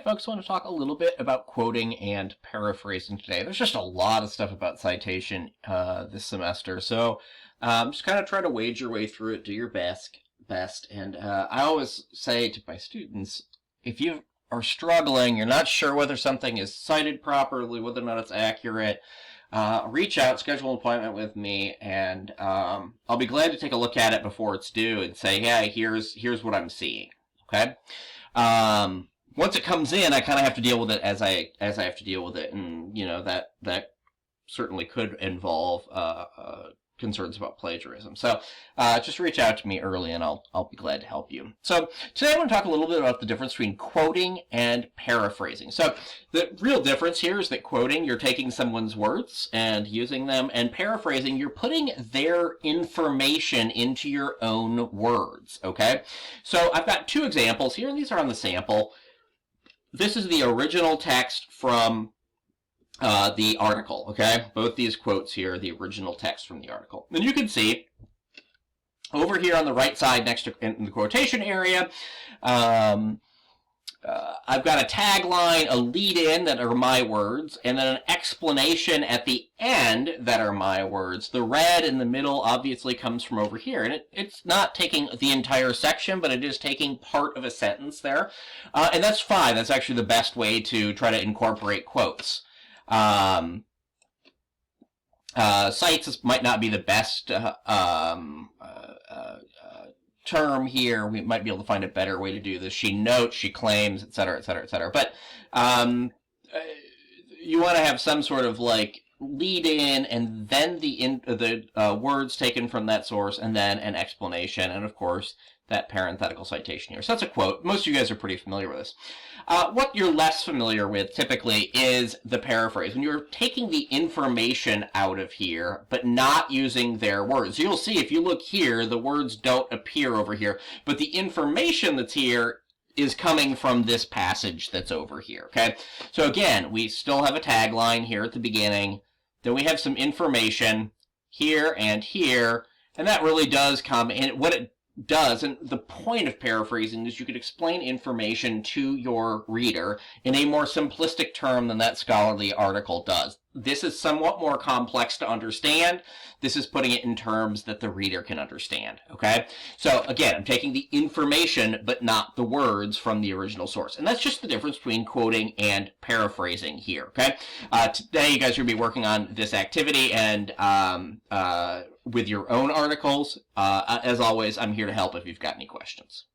right, folks, I want to talk a little bit about quoting and paraphrasing today. There's just a lot of stuff about citation this semester, so just kind of try to wade your way through it, do your best. And I always say to my students, if you are struggling, you're not sure whether something is cited properly, whether or not it's accurate, reach out, schedule an appointment with me, and I'll be glad to take a look at it before it's due and say, yeah, here's what I'm seeing. Okay. Once it comes in, I kind of have to deal with it as I have to deal with it, and that certainly could involve concerns about plagiarism. So just reach out to me early, and I'll be glad to help you. So today I want to talk a little bit about the difference between quoting and paraphrasing. So the real difference here is that quoting, you're taking someone's words and using them, and paraphrasing, you're putting their information into your own words. Okay, so I've got two examples here, and these are on the sample. This is the original text from the article, okay? Both these quotes here are the original text from the article. And you can see over here on the right side next to in the quotation area, I've got a tagline, a lead-in that are my words, and then an explanation at the end that are my words. The red in the middle obviously comes from over here, and it's not taking the entire section, but it is taking part of a sentence there. And that's fine. That's actually the best way to try to incorporate quotes. Cites might not be the best term here. We might be able to find a better way to do this. She notes, she claims, etc., etc., etc. But you want to have some sort of like lead in, and then the words taken from that source, and then an explanation, and of course that parenthetical citation here. So that's a quote. Most of you guys are pretty familiar with this. What you're less familiar with typically is the paraphrase. When you're taking the information out of here, but not using their words. You'll see if you look here, the words don't appear over here, but the information that's here is coming from this passage that's over here, okay? So again, we still have a tagline here at the beginning. Then we have some information here, and that really does come in. What it does, and the point of paraphrasing is you could explain information to your reader in a more simplistic term than that scholarly article does. This is somewhat more complex to understand. This is putting it in terms that the reader can understand, okay? So again, I'm taking the information but not the words from the original source. And that's just the difference between quoting and paraphrasing here, okay? Today you guys are going to be working on this activity and with your own articles. As always, I'm here to help if you've got any questions.